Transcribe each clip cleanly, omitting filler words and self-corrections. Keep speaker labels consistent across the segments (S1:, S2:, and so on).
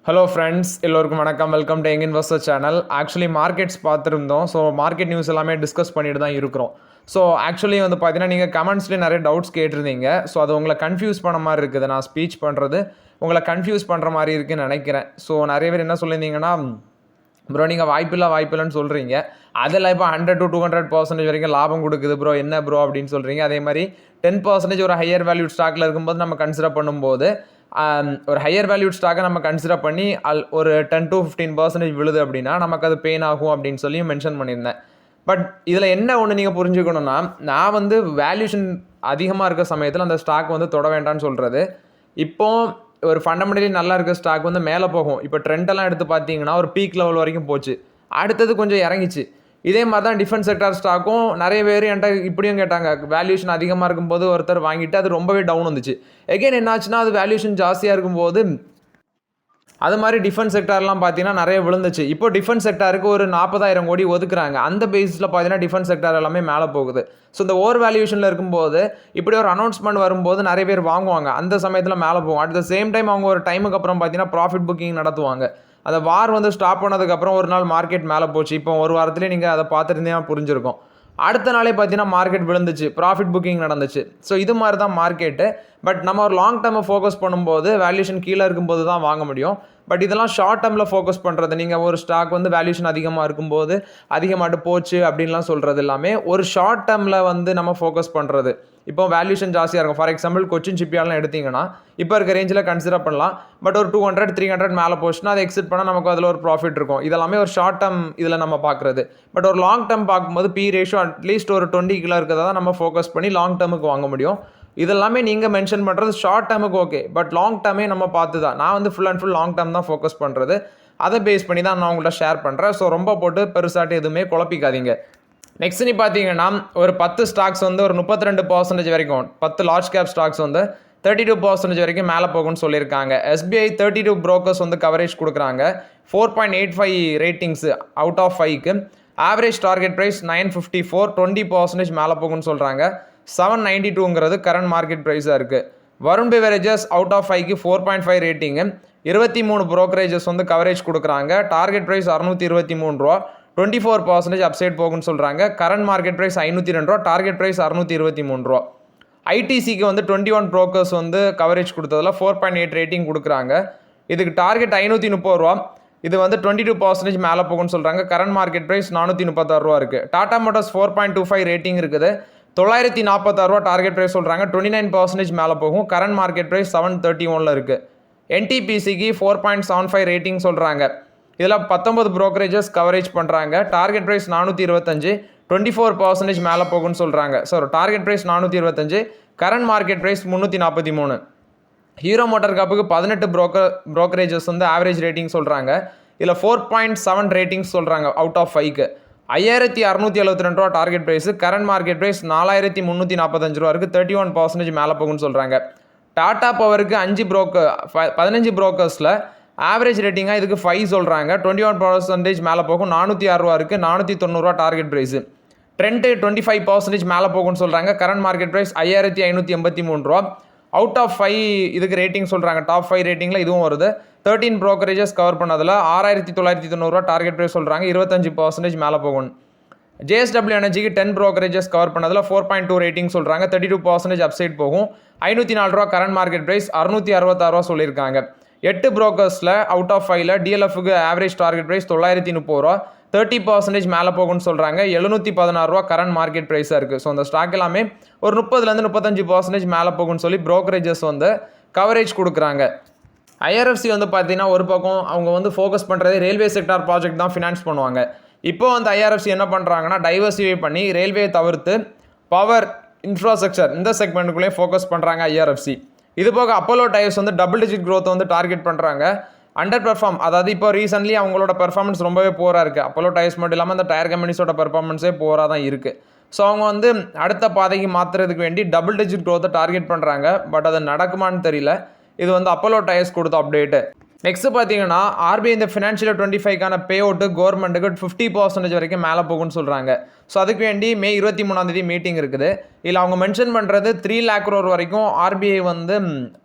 S1: Hello friends, எல்லோருக்கும் வணக்கம். Welcome to young investor channel. Actually markets பார்த்துருந்தோம். ஸோ மார்க்கெட் நியூஸ் எல்லாமே டிஸ்கஸ் பண்ணிட்டு தான் இருக்கிறோம். ஸோ ஆக்சுவலி வந்து பார்த்தீங்கன்னா, நீங்கள் கமெண்ட்ஸ்லேயே நிறைய டவுட்ஸ் கேட்டிருந்தீங்க. ஸோ அது உங்களை கன்ஃபியூஸ் பண்ண மாதிரி இருக்குது. நான் ஸ்பீச் பண்ணுறது உங்களை கன்ஃபியூஸ் பண்ணுற மாதிரி இருக்குன்னு நினைக்கிறேன். ஸோ நிறைய பேர் என்ன சொல்லியிருந்தீங்கன்னா, ப்ரோ நீங்கள் வாய்ப்பில்லைன்னு சொல்கிறீங்க. அதில் இப்போ 100 to 200% வரைக்கும் லாபம் கொடுக்குது ப்ரோ, என்ன ப்ரோ அப்படின்னு சொல்கிறீங்க. அதே மாதிரி 10% ஒரு ஹையர் வேல்யூ ஸ்டாக்கில் இருக்கும்போது நம்ம கன்சிடர் பண்ணும்போது ஒரு ஹையர் வேல்யூட் ஸ்டாக்கை நம்ம கன்சிடர் பண்ணி ஒரு 10 to 15% விழுது அப்படின்னா நமக்கு அது பெயின் ஆகும் அப்படின்னு சொல்லி மென்ஷன் பண்ணியிருந்தேன். பட் இதில் என்ன ஒன்று நீங்கள் புரிஞ்சுக்கணுன்னா, நான் வந்து வேல்யூஷன் அதிகமாக இருக்க சமயத்தில் அந்த ஸ்டாக் வந்து தொட வேண்டாம்னு சொல்கிறது. இப்போது ஒரு ஃபண்டமெண்டலி நல்லா இருக்க ஸ்டாக் வந்து மேலே போகும். இப்போ ட்ரெண்டெல்லாம் எடுத்து பார்த்தீங்கன்னா ஒரு பீக் லெவல் வரைக்கும் போச்சு, அடுத்தது கொஞ்சம் இறங்கிச்சு. இதே மாதிரி தான் டிஃபென்ஸ் செக்டார் ஸ்டாக்கும் நிறைய பேர் என்கிட்ட இப்படியும் கேட்டாங்க. வேல்யூஷன் அதிகமாக இருக்கும்போது ஒருத்தர் வாங்கிட்டு அது ரொம்பவே டவுன் வந்துச்சு. எகைன் என்னாச்சுன்னா, அது வேல்யூஷன் ஜாஸ்தியாக இருக்கும்போது அது மாதிரி டிஃபென்ஸ் செக்டார்லாம் பார்த்தீங்கன்னா நிறைய விழுந்துச்சு. இப்போ டிஃபென்ஸ் செக்டாருக்கு ஒரு 40,000 கோடி ஒதுக்குறாங்க. அந்த பேஸில் பார்த்தீங்கன்னா டிஃபென்ஸ் செக்டார் எல்லாமே மேலே போகுது. ஸோ இந்த ஓவர் வேல்யூஷனில் இருக்கும்போது இப்படி ஒரு அனௌன்ஸ்மெண்ட் வரும்போது நிறைய பேர் வாங்குவாங்க. அந்த சமயத்தில் மேலே போகும். அட் த சேம் டைம் அவங்க ஒரு டைமுக்கு அப்புறம் பார்த்தீங்கன்னா ப்ராஃபிட் புக்கிங் நடத்துவாங்க. அந்த வார் வந்து ஸ்டாப் பண்ணதுக்கப்புறம் ஒரு நாள் மார்க்கெட் மேலே போச்சு. இப்போ ஒரு வாரத்துலேயே நீங்கள் அதை பார்த்துருந்தீங்கன்னா புரிஞ்சிருக்கும். அடுத்த நாளே பார்த்தீங்கன்னா மார்க்கெட் விழுந்துச்சு, ப்ராஃபிட் புக்கிங் நடந்துச்சு. ஸோ இது மாதிரி தான் மார்க்கெட்டு. பட் நம்ம ஒரு லாங் டேர்மை ஃபோக்கஸ் பண்ணும்போது வேல்யூஷன் கீழே இருக்கும்போது தான் வாங்க முடியும். பட் இதெல்லாம் ஷார்ட் டேர்மில் ஃபோக்கஸ் பண்ணுறது. நீங்கள் ஒரு ஸ்டாக் வந்து வேல்யூஷன் அதிகமாக இருக்கும்போது அதிகமாகிட்டு போச்சு அப்படின்லாம் சொல்கிறது எல்லாமே ஒரு ஷார்ட் டேர்மில் வந்து நம்ம ஃபோக்கஸ் பண்ணுறது. இப்போ வேல்யூஷன் ஜாஸ்தியாக இருக்கும். ஃபார் எக்ஸாம்பிள் கொச்சின் ஷிப்யார்ட்லாம் எடுத்திங்கன்னா இப்போ இருக்க ரேஞ்சில் கன்சிடர் பண்ணலாம். பட் ஒரு 200 300 மேலே போச்சுன்னா அதை எக்ஸிட் பண்ணால் நமக்கு அதில் ஒரு ப்ராஃபிட் இருக்கும். இதெல்லாமே ஒரு ஷார்ட் டேர்ம் இதில் நம்ம பார்க்குறது. பட் ஒரு லாங் டேர்ம் பார்க்கும்போது பி ரேஷியோ அட்லீஸ்ட் ஒரு 20 கிலோ இருக்கிறதா தான் நம்ம ஃபோக்கஸ் பண்ணி லாங் டேர்முக்கு வாங்க முடியும். இதெல்லாமே நீங்கள் மென்ஷன் பண்ணுறது ஷார்ட் டேர்முக்கு ஓகே. பட் லாங் டேர்மே நம்ம பார்த்து தான், நான் வந்து full and full long term தான் ஃபோக்கஸ் பண்ணுறது. அதை பேஸ் பண்ணி தான் நான் உங்கள்கிட்ட ஷேர் பண்ணுறேன். ஸோ ரொம்ப போட்டு பெருசாட்டு எதுவுமே குழப்பிக்காதீங்க. நெக்ஸ்ட் நீ பார்த்தீங்கன்னா ஒரு 10 ஸ்டாக்ஸ் வந்து ஒரு 32% வரைக்கும் 10 லார்ஜ் கேப் ஸ்டாக்ஸ் வந்து 32% வரைக்கும் மேலே போகும்னு சொல்லியிருக்காங்க. SBI 32 brokers வந்து கவரேஜ் கொடுக்குறாங்க. 4.85 ரேட்டிங்ஸ் அவுட் ஆஃப் 5க்கு. ஆவரேஜ் டார்கெட் ப்ரைஸ் 954, 20% மேலே போகும்னு சொல்கிறாங்க. 792ங்கிறது கரண்ட் மார்க்கெட் ப்ரைஸாக இருக்குது. வருண் பெவரேஜஸ் அவுட் ஆஃப் 5க்கு 4.5 ரேட்டிங்கு. 23 ப்ரோக்கரேஜஸ் வந்து கவரேஜ் கொடுக்குறாங்க. டார்கெட் ப்ரைஸ் 623 ரூபா, 24% அப்சைட் போகும்னு சொல்கிறாங்க. கரண்ட் மார்க்கெட் ப்ரைஸ் 502 ரூபா, டார்கெட் ப்ரைஸ் 623 ரூபா. ஐடிசிக்கு வந்து 21 brokers வந்து கவரேஜ் கொடுத்ததில் 4.8 ரேட்டிங் கொடுக்குறாங்க. இதுக்கு டார்கெட் 530 ரூபா. இது வந்து 22% மேலே போகும்னு சொல்கிறாங்க. கரண்ட் மார்க்கெட் ப்ரைஸ் 436 ரூபா இருக்குது. டாடா மோட்டார்ஸ் 4.25 ரேட்டிங் இருக்குது. 946 ரூபா டார்கெட் ப்ரைஸ் சொல்கிறாங்க. 29% மேலே போகும். கரண்ட் மார்க்கெட் ப்ரைஸ் 731 இருக்குது. NTPCக்கு 4.75 ரேட்டிங் சொல்கிறாங்க. இதில் 19 brokerages கவரேஜ் பண்ணுறாங்க. டார்கெட் ப்ரைஸ் 425, 24% மேலே போகும்னு சொல்கிறாங்க. So target price 425, current market price 343. Hero Motor கப்புக்கு 18 brokerages வந்து ஆவரேஜ் ரேட்டிங் சொல்கிறாங்க. இதில் 4.7 ரேட்டிங்ஸ் சொல்கிறாங்க அவுட் ஆஃப் 5க்கு. 5672 ரூபா target price. Current market price 4345 ரூபா இருக்குது. 31% மேலே போகும்னு சொல்கிறாங்க. டாடா பவருக்கு 15 brokers ஆவரேஜ் ரேட்டிங்காக இதுக்கு 5 சொல்கிறாங்க. 21% மேலே போகும். 406 ரூபா இருக்குது. 490 ரூபா டார்கெட் ப்ரைஸு. ட்ரெண்ட் 25% மேலே போகும்னு சொல்கிறாங்க. கரண்ட் மார்க்கெட் ப்ரைஸ் 5583 ரூபா. அவுட் ஆஃப் 5 இதுக்கு ரேட்டிங் சொல்கிறாங்க. டாப் 5 ரேட்டிங்கில் இதுவும் வருது. 13 brokerages கவர் பண்ணதில் 6990 ரூபா டார்கெட் ப்ரைஸ் சொல்கிறாங்க. 25% மேலே போகும். JSW எனர்ஜிக்கு 10 brokerages கவர் பண்ணதில் 4.2 ரேட்டிங் சொல்கிறாங்க. 32% அப்சைட் போகும். 504 ரூபா கரண்ட் மார்க்கெட் ப்ரைஸ். 666 ரூபா சொல்லியிருக்காங்க. 8 brokers அவுட் ஆஃப் 5ல் DLFக்கு ஆவரேஜ் டார்கெட் ப்ரைஸ் 930 ரூபா. 30% மேலே போகும்னு சொல்கிறாங்க. 716 ரூபா கரண்ட் மார்க்கெட் ப்ரைஸாக இருக்குது. ஸோ அந்த ஸ்டாக் எல்லாமே ஒரு 30லேருந்து 35% மேலே போகும்னு சொல்லி brokerages வந்து கவரேஜ் கொடுக்குறாங்க. IRFC வந்து பார்த்தீங்கன்னா ஒரு பக்கம் அவங்க வந்து ஃபோக்கஸ் பண்ணுறது ரயில்வே செக்டார் ப்ராஜெக்ட் தான் ஃபினான்ஸ் பண்ணுவாங்க. இப்போ வந்து IRFC என்ன பண்ணுறாங்கன்னா டைவர்சிஃபை பண்ணி ரயில்வே தவிர்த்து பவர் இன்ஃப்ராஸ்ட்ரக்சர் இந்த செக்மெண்ட்டுக்குள்ளேயே ஃபோக்கஸ் பண்ணுறாங்க IRFC. இது போக அப்போலோ டயர்ஸ் வந்து டபுள் டிஜிட் க்ரோத் வந்து டார்கெட் பண்ணுறாங்க. அண்டர் பெர்ஃபார்ம், அதாவது இப்போ ரீசென்ட்லி அவங்களோட பெர்ஃபார்மன்ஸ் ரொம்பவே போராக இருக்குது. அப்போலோ டயர்ஸ் மட்டும் இல்லாமல் அந்த டயர் கம்பெனிஸோட பெர்ஃபார்மன்ஸே போராக தான் இருக்குது. ஸோ அவங்க வந்து அடுத்த பாதைக்கு மாற்றுறதுக்கு வேண்டி டபுள் டிஜிட் க்ரோத்தை டார்கெட் பண்ணுறாங்க. பட் அது நடக்குமான்னு தெரியல. இது வந்து அப்போலோ டயர்ஸ் கொடுத்த அப்டேட்டு. நெக்ஸ்ட் பார்த்தீங்கன்னா RBI இந்த ஃபினான்ஷியல் 25க்கான பே அவுட்டு கவர்மெண்ட்டுக்கு 50% வரைக்கும் மேலே போகும்னு சொல்கிறாங்க. ஸோ அதுக்கு வேண்டி மே 23 மீட்டிங் இருக்குது. இதில் அவங்க மென்ஷன் பண்ணுறது 3 lakh crore வரைக்கும் RBI வந்து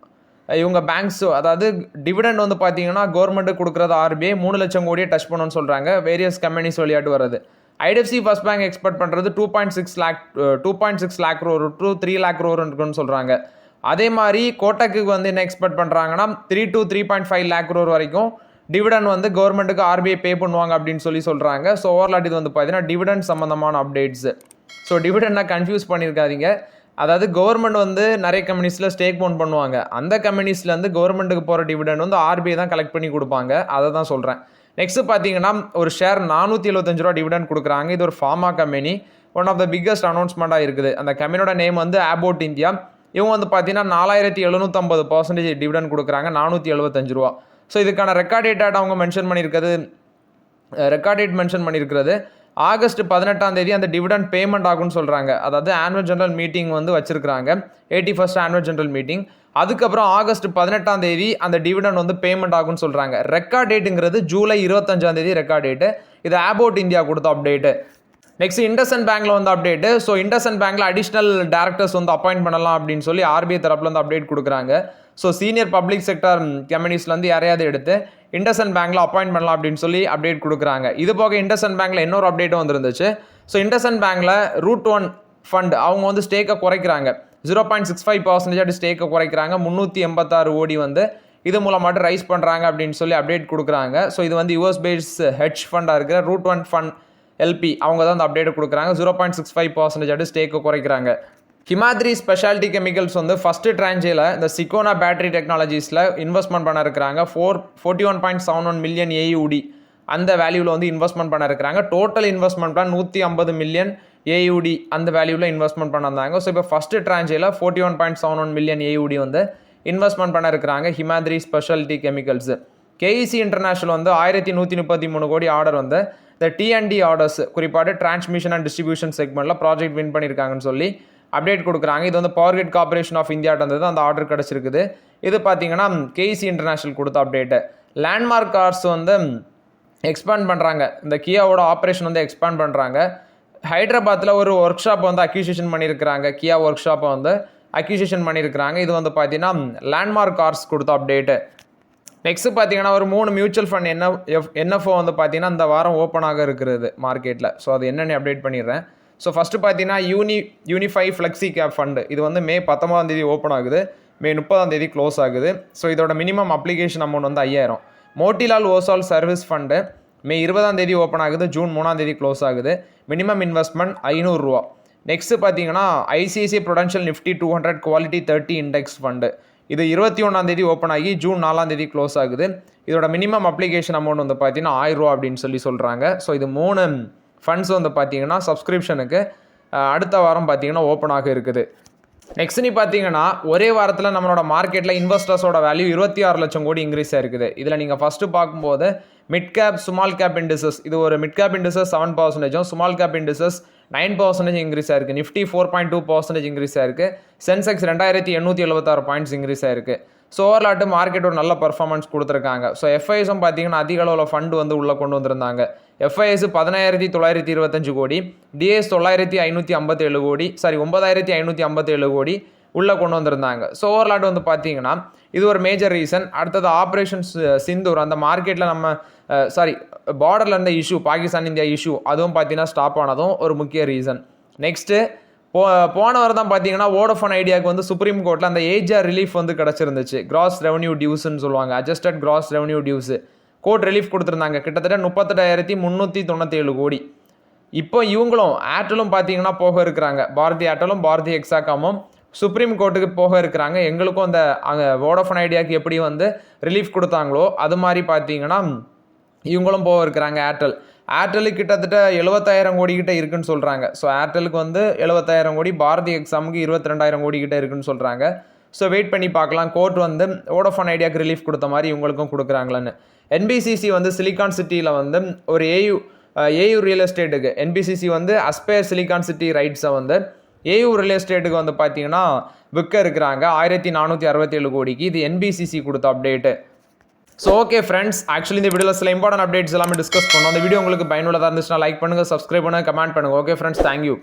S1: இவங்க பேங்க்ஸ் அதாவது டிவிடெண்ட் வந்து பார்த்தீங்கன்னா கவர்மெண்ட்டு கொடுக்குறது RBI 3 லட்சம் கோடியை டச் பண்ணணும்னு சொல்கிறாங்க. வேரியஸ் கம்பெனிஸ் விளையாட்டு வருது. IDFC ஃபர்ஸ்ட் பேங்க் எக்ஸ்பெக்ட் பண்ணுறது 2.6 lakh crore to 3 lakh crore இருக்குன்னு சொல்கிறாங்க. அதே மாதிரி கோட்டக்கு வந்து என்ன எக்ஸ்பெக்ட் பண்ணுறாங்கன்னா 3 to 3.5 lakh crore வரைக்கும் டிவிடெண்ட் வந்து கவர்மெண்ட்டுக்கு RBI பே பண்ணுவாங்க அப்படின்னு சொல்கிறாங்க. ஸோ ஓவர்லாட் இது வந்து பார்த்தீங்கன்னா டிவிடெண்ட் சம்மந்தமான அப்டேட்ஸ். ஸோ டிவிடெண்ட்னா கன்ஃபியூஸ் பண்ணியிருக்காதீங்க. அதாவது கவர்மெண்ட் வந்து நிறைய கம்பெனிஸில் ஸ்டேக் ஓன் பண்ணுவாங்க. அந்த கம்பெனிஸ்லேருந்து கவர்மெண்ட்டுக்கு போகிற டிவிடெண்ட் வந்து RBI தான் கலெக்ட் பண்ணி கொடுப்பாங்க. அதை தான் சொல்கிறேன். நெக்ஸ்ட்டு பார்த்தீங்கன்னா ஒரு ஷேர் 475 ரூபா டிவிடெண்ட் கொடுக்குறாங்க. இது ஒரு pharma company. One of the biggest அனௌன்ஸ்மெண்ட்டாக இருக்குது. அந்த கம்பெனியோட நேம் வந்து அபோட் இந்தியா. இவங்க வந்து பார்த்தீங்கன்னா 4750% டிவிடெண்ட் கொடுக்குறாங்க. 475 ரூபா. ஸோ இதுக்கான ரெக்கார்ட் டேட் அவங்க மென்ஷன் பண்ணியிருக்கிறது ஆகஸ்ட் 18 அந்த டிவிடெண்ட் பேமெண்ட் ஆகும்னு சொல்கிறாங்க. அதாவது ஆனுவல் ஜெனரல் மீட்டிங் வந்து வச்சிருக்காங்க. 81st annual general meeting. அதுக்கப்புறம் ஆகஸ்ட் 18 அந்த டிவிடெண்ட் வந்து பேமெண்ட் ஆகும்னு சொல்கிறாங்க. ரெக்கார்ட் டேட்டுங்கிறது ஜூலை 25 ரெக்கார்ட் டேட்டு. இது அபோட் இந்தியா கொடுத்த அப்டேட்டு. நெக்ஸ்ட் இண்டஸ்இண்ட் பேங்க்ல வந்து அப்டேட்டு. ஸோ இண்டஸ்இண்ட் பேங்க்ல அடிஷனல் டேரக்டர்ஸ் வந்து அப்பாயிண்ட் பண்ணலாம் அப்படின்னு சொல்லி RBI தரப்புல வந்து அப்டேட் கொடுக்குறாங்க. ஸோ சீனியர் பப்ளிக் செக்டர் கம்பெனிஸ்லேருந்து யாரையாவது எடுத்து இண்டஸ்இண்ட் பேங்க்ல அப்பாயிண்ட் பண்ணலாம் அப்படின்னு சொல்லி அப்டேட் கொடுக்குறாங்க. இது போக இண்டஸ்இண்ட் பேங்க்ல இன்னொரு அப்டேட்டும் வந்துருந்துச்சு. ஸோ இண்டஸ்இண்ட் பேங்க்ல ரூட் 1 ஃபண்ட் அவங்க வந்து ஸ்டேக்கை குறைக்கிறாங்க. 0.65% ஸ்டேக்கை குறைக்கிறாங்க. 386 கோடி வந்து இது மூலமாட்டு ரைஸ் பண்ணுறாங்க அப்படின்னு சொல்லி அப்டேட் கொடுக்குறாங்க. ஸோ இது வந்து US பேஸ் ஹெட்ஜ் ஃபண்டாக இருக்கிற ரூட் 1 ஃபண்ட் LP அவங்க தான் அந்த அப்டேட் கொடுக்குறாங்க. 0.65% ஸ்டேக்கை குறைக்கிறாங்க. ஹிமாத்ரி ஸ்பெஷாலிட்டி கெமிக்கல்ஸ் வந்து ஃபர்ஸ்ட் ட்ரான்ஜில் இந்த சிக்கோனா பேட்டரி டெக்னாலஜிஸில் இன்வெஸ்ட்மெண்ட் பண்ண இருக்கிறாங்க. 41.71 மில்லியன் AUD அந்த வேல்யூவில் வந்து இன்வெஸ்ட்மெண்ட் பண்ண இருக்கிறாங்க. Total investment plan 150 million AUD அந்த வேல்யூவில் இன்வெஸ்ட்மெண்ட் பண்ணிருந்தாங்க. ஸோ இப்போ ஃபர்ஸ்ட் ட்ரான்ஜில் 41.71 மில்லியன் AUD வந்து இன்வெஸ்ட்மெண்ட் பண்ண இருக்கிறாங்க Himadri speciality chemicals. KEC international வந்து 1133 கோடி ஆர்டர் வந்து இந்த T&D ஆர்டர்ஸ் குறிப்பாக டிரான்ஸ்மிஷன் அண்ட் டிஸ்ட்ரிபியூஷன் செக்மெண்ட்டில் ப்ராஜெக்ட் வின் பண்ணியிருக்காங்கன்னு சொல்லி அப்டேட் கொடுக்குறாங்க. இது வந்து பவர் கிரிட் கார்பரேஷன் ஆஃப் இந்தியாட்ட வந்து அந்த ஆர்டர் கிடச்சிருக்குது. இது பார்த்தீங்கன்னா KEC இன்டர்நேஷனல் கொடுத்த அப்டேட்டு. லேண்ட்மார்க் கார்ஸ் வந்து எக்ஸ்பேண்ட் பண்ணுறாங்க. இந்த கியாவோட ஆப்ரேஷன் வந்து எக்ஸ்பேண்ட் பண்ணுறாங்க. ஹைதராபாத்தில் ஒரு ஒர்க் ஷாப் வந்து அக்யூசியேஷன் பண்ணியிருக்கிறாங்க. கியா ஒர்க் ஷாப்பை வந்து அக்யூசியேஷன் பண்ணியிருக்கிறாங்க. இது வந்து பார்த்தீங்கன்னா லேண்ட்மார்க் கார்ஸ் கொடுத்த அப்டேட்டு. நெக்ஸ்ட் பார்த்தீங்கன்னா ஒரு 3 மியூச்சுவல் ஃபண்ட் NFO வந்து பார்த்தீங்கன்னா இந்த வாரம் ஓப்பன் ஆக இருக்கிறது மார்க்கெட்டில். ஸோ அது என்னென்னு அப்டேட் பண்ணிடுறேன். ஸோ ஃபஸ்ட்டு பார்த்தீங்கன்னா யூனிஃபை ஃப்ளெக்ஸி கேப் ஃபண்டு இது வந்து மே 19 ஓப்பன் ஆகுது. மே 30 க்ளோஸ் ஆகுது. ஸோ இதோட மினிமம் அப்ளிகேஷன் அமௌண்ட் வந்து 5000. மோட்டிலால் ஓசால் சர்வீஸ் ஃபண்டு மே 20 ஓப்பன் ஆகுது. ஜூன் 3 க்ளோஸ் ஆகுது. மினிமம் இன்வெஸ்ட்மெண்ட் 500 ரூபா. நெக்ஸ்ட் பார்த்தீங்கன்னா ICICI Prudential Nifty 200 quality 30 index fund இது 21 ஓப்பன் ஆகி ஜூன் 4 க்ளோஸ் ஆகுது. இதோட மினிமம் அப்ளிகேஷன் அமௌண்ட் வந்து பார்த்தீங்கன்னா 1000 ரூபா அப்படின்னு சொல்கிறாங்க. ஸோ இது 3 ஃபண்ட்ஸ் வந்து பார்த்தீங்கன்னா சப்ஸ்கிரிப்ஷனுக்கு அடுத்த வாரம் பார்த்தீங்கன்னா ஓப்பன் ஆக இருக்குது. நெக்ஸ்ட் நீ பார்த்தீங்கன்னா ஒரே வாரத்தில் நம்மளோட மார்க்கெட்டில் இன்வெஸ்டர்ஸோட வேல்யூ 26 லட்சம் கோடி இன்க்ரீஸ் ஆயிருக்குது. இதில் நீங்கள் ஃபஸ்ட்டு பார்க்கும்போது mid cap small cap indices இது ஒரு mid cap indices 7%, small cap indices 9% increase ஆயிருக்கு. நிஃப்டி 4.2% இன்க்ரீஸ் ஆயிருக்கு. சென்செக்ஸ் 2876 பாயிண்ட்ஸ் இன்க்ரீஸ் ஆயிருக்கு. ஸோ ஓவர்லாட்டு மார்க்கெட் ஒரு நல்ல பர்ஃபார்மன்ஸ் கொடுத்துருக்காங்க. ஸோ FISம் பார்த்தீங்கன்னா அதிக அளவில் ஃபண்டு வந்து உள்ளே கொண்டு வந்திருந்தாங்க. FIS 10925 கோடி, DIS 9557 கோடி, 9557 கோடி உள்ளே கொண்டு வந்திருந்தாங்க. ஸோ ஓவர்லாட் வந்து பார்த்தீங்கன்னா இது ஒரு மேஜர் ரீசன். அடுத்தது ஆப்ரேஷன்ஸ் சிந்தூர் அந்த மார்க்கெட்டில் நம்ம பார்டரில் இருந்த இஷ்யூ பாகிஸ்தான் இந்தியா இஷ்யூ அதுவும் பார்த்தீங்கன்னா ஸ்டாப் ஆனதும் ஒரு முக்கிய ரீசன். நெக்ஸ்ட்டு போன வாரம் தான் பார்த்தீங்கன்னா வோடஃபோன் ஐடியாவுக்கு வந்து சுப்ரீம் கோர்ட்டில் அந்த ஏஜர் ரிலீஃப் வந்து கிடச்சிருந்துச்சு. கிராஸ் ரெவன்யூ டியூஸ்ன்னு சொல்லுவாங்க. Adjusted gross revenue dues court relief கொடுத்துருந்தாங்க. கிட்டத்தட்ட 38,397 கோடி. இப்போ இவங்களும் ஏர்டெலும் பார்த்தீங்கன்னா போக இருக்கிறாங்க. பாரதி ஏர்டெலும் பாரதி எக்ஸாகாமும் சுப்ரீம் கோர்ட்டுக்கு போக இருக்கிறாங்க. எங்களுக்கும் அந்த அங்கே வோடஃபோன் ஐடியாவுக்கு எப்படி வந்து ரிலீஃப் கொடுத்தாங்களோ அது மாதிரி பார்த்தீங்கன்னா இவங்களும் போக இருக்கிறாங்க. ஏர்டெலுக்கு கிட்டத்தட்ட 70000 கோடி கிட்ட இருக்குன்னு சொல்கிறாங்க. ஸோ ஏர்டெலுக்கு வந்து 70000 கோடி, பாரதி எக்ஸாமுக்கு 22,000 கோடி கிட்ட இருக்குன்னு சொல்கிறாங்க. ஸோ வெயிட் பண்ணி பார்க்கலாம் கோர்ட் வந்து வோடஃபோன் ஐடியாவுக்கு ரிலீஃப் கொடுத்த மாதிரி இவங்களுக்கும் கொடுக்குறாங்களான்னு. NBCC வந்து சிலிகான் சிட்டியில் வந்து ஒரு AU ரியல் எஸ்டேட்டுக்கு NBCC வந்து அஸ்பயர் சிலிகான் சிட்டி ரைட்ஸை வந்து AU ரியல் எஸ்டேட்டுக்கு வந்து பார்த்தீங்கன்னா விற்க இருக்கிறாங்க 1467 கோடிக்கு. இது NBCC கொடுத்த update. So okay friends, actually இந்த வீடியோவில் சில இம்பார்ட்டன்ட் அப்டேட்ஸ் எல்லாமே டிஸ்கஸ் பண்ணோம். அந்த வீடியோ உங்களுக்கு பயனுள்ளதாக இருந்துச்சுன்னா லைக் பண்ணுங்கள், சப்ஸ்கிரைப் பண்ணுங்கள், கமெண்ட் பண்ணுங்கள். Okay friends, thank you.